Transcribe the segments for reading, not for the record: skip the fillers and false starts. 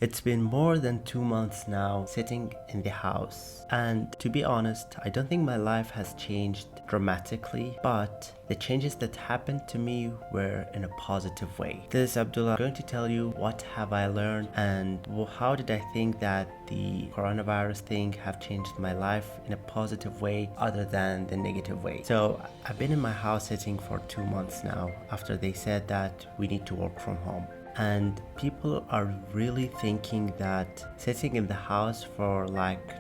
It's been more than 2 months now sitting in the house, and to be honest, I don't think my life has changed dramatically, but the changes that happened to me were in a positive way. This is Abdullah. I'm going to tell you what have I learned and how did I think that the coronavirus thing have changed my life in a positive way other than the negative way. So I've been in my house sitting for 2 months now after they said that we need to work from home. And people are really thinking that sitting in the house for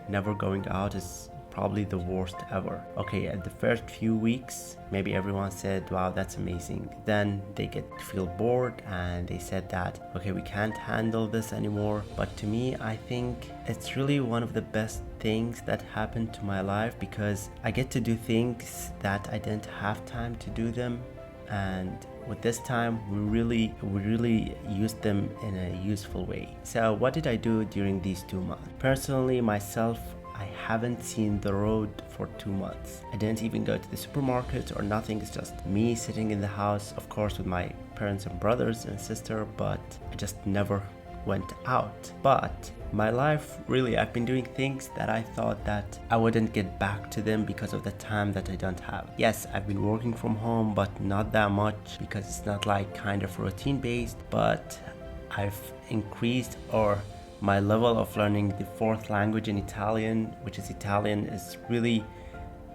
never going out is probably the worst ever. Okay, at the first few weeks, maybe everyone said, wow, that's amazing. Then they get to feel bored and they said that, okay, we can't handle this anymore. But to me, I think it's really one of the best things that happened to my life because I get to do things that I didn't have time to do them. And with this time, we really used them in a useful way. So what did I do during these 2 months? Personally, myself, I haven't seen the road for 2 months. I didn't even go to the supermarket or nothing. It's just me sitting in the house, of course, with my parents and brothers and sister, but I just never went out. But my life, really, I've been doing things that I thought that I wouldn't get back to them because of the time that I don't have. Yes, I've been working from home, but not that much because it's not like kind of routine based, but I've increased my level of learning the fourth language in Italian, which is Italian, is really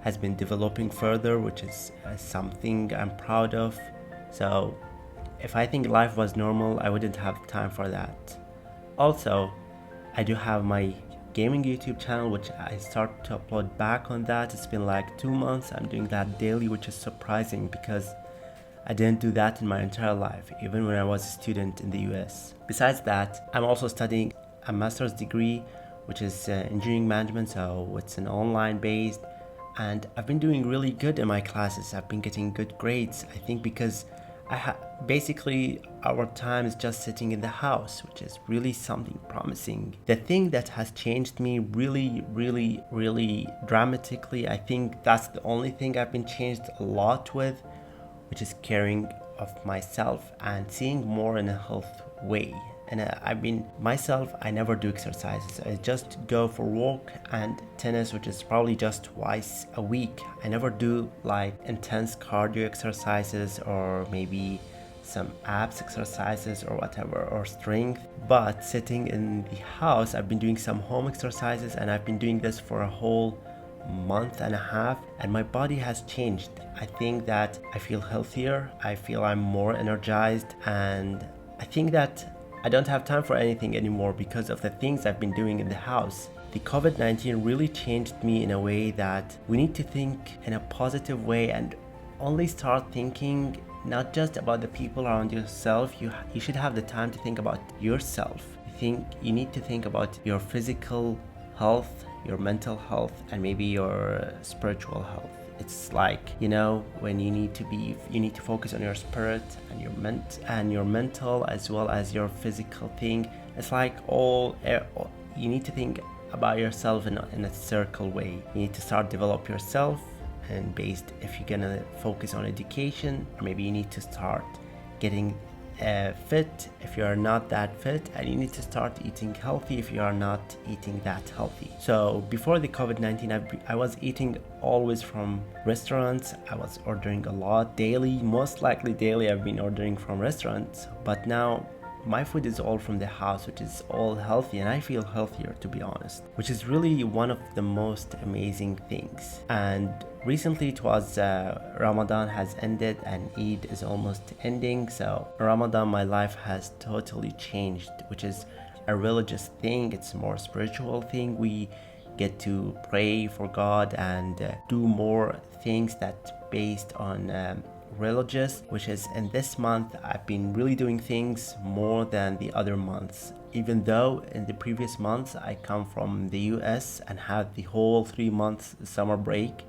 has been developing further, which is something I'm proud of. So if I think life was normal, I wouldn't have time for that. Also, I do have my gaming YouTube channel, which I start to upload back on that. It's been like 2 months. I'm doing that daily, which is surprising because I didn't do that in my entire life, even when I was a student in the US. Besides that, I'm also studying a master's degree, which is engineering management, so it's an online based, and I've been doing really good in my classes. I've been getting good grades, I think because basically our time is just sitting in the house, which is really something promising. The thing that has changed me really dramatically, I think that's the only thing I've been changed a lot with, which is caring of myself and seeing more in a health way. And I never do exercises. I just go for walk and tennis, which is probably just twice a week. I never do like intense cardio exercises or maybe some abs exercises or whatever, or strength. But sitting in the house, I've been doing some home exercises, and I've been doing this for a whole month and a half, and my body has changed. I think that I feel healthier. I feel I'm more energized, and I think that I don't have time for anything anymore because of the things I've been doing in the house. The COVID-19 really changed me in a way that we need to think in a positive way and only start thinking not just about the people around yourself. You should have the time to think about yourself. You need to think about your physical health, your mental health, and maybe your spiritual health. It's like, when you need to focus on your spirit and your mental as well as your physical thing. It's like you need to think about yourself in a circle way. You need to start develop yourself, and if you're gonna focus on education, maybe you need to start getting fit if you are not that fit, and you need to start eating healthy if you are not eating that healthy. So before the COVID-19, I was eating always from restaurants. I was ordering a lot daily, most likely daily I've been ordering from restaurants, but now my food is all from the house, which is all healthy, and I feel healthier, to be honest, which is really one of the most amazing things. And recently it was Ramadan has ended and Eid is almost ending. So Ramadan, my life has totally changed, which is a religious thing. It's a more spiritual thing. We get to pray for God and do more things that based on religious, which is in this month I've been really doing things more than the other months, even though in the previous months I come from the US and had the whole 3 months summer break,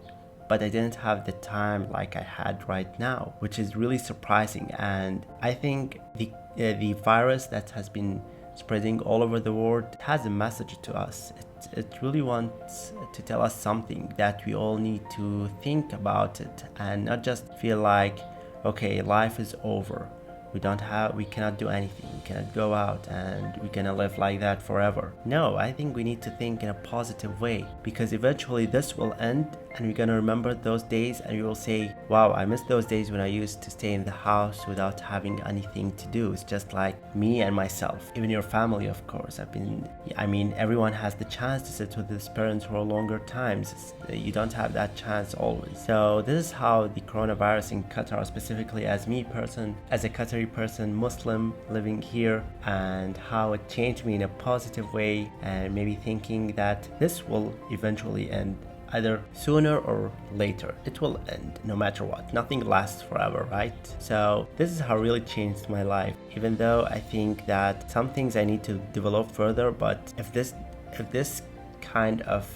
but I didn't have the time like I had right now, which is really surprising. And I think the virus that has been spreading all over the world has a message to us. It really wants to tell us something, that we all need to think about it and not just feel like, okay, life is over. we cannot do anything, we cannot go out, and we're gonna live like that forever. No, I think we need to think in a positive way, because eventually this will end and we're gonna remember those days and we will say, wow, I miss those days when I used to stay in the house without having anything to do. It's just like me and myself. Even your family, of course. Everyone has the chance to sit with his parents for longer times. You don't have that chance always. So this is how the coronavirus in Qatar, specifically as a Qatari person, Muslim living here, and how it changed me in a positive way, and maybe thinking that this will eventually end. Either sooner or later, it will end no matter what. Nothing lasts forever, right? So this is how it really changed my life, even though I think that some things I need to develop further. But if this kind of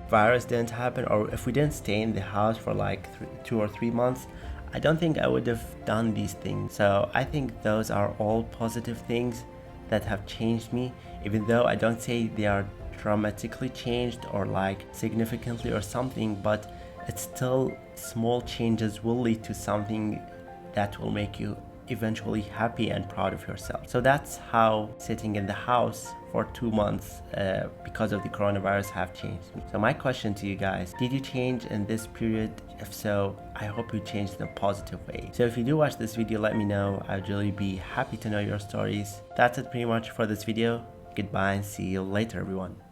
virus didn't happen, or if we didn't stay in the house for like 2 or 3 months, I don't think I would have done these things. So I think those are all positive things that have changed me, even though I don't say they are dramatically changed or like significantly or something, but it's still small changes will lead to something that will make you eventually happy and proud of yourself. So that's how sitting in the house for 2 months because of the coronavirus have changed me. So my question to you guys, did you change in this period? If so, I hope you changed in a positive way. So if you do watch this video, let me know. I'd really be happy to know your stories. That's it pretty much for this video. Goodbye and see you later, everyone.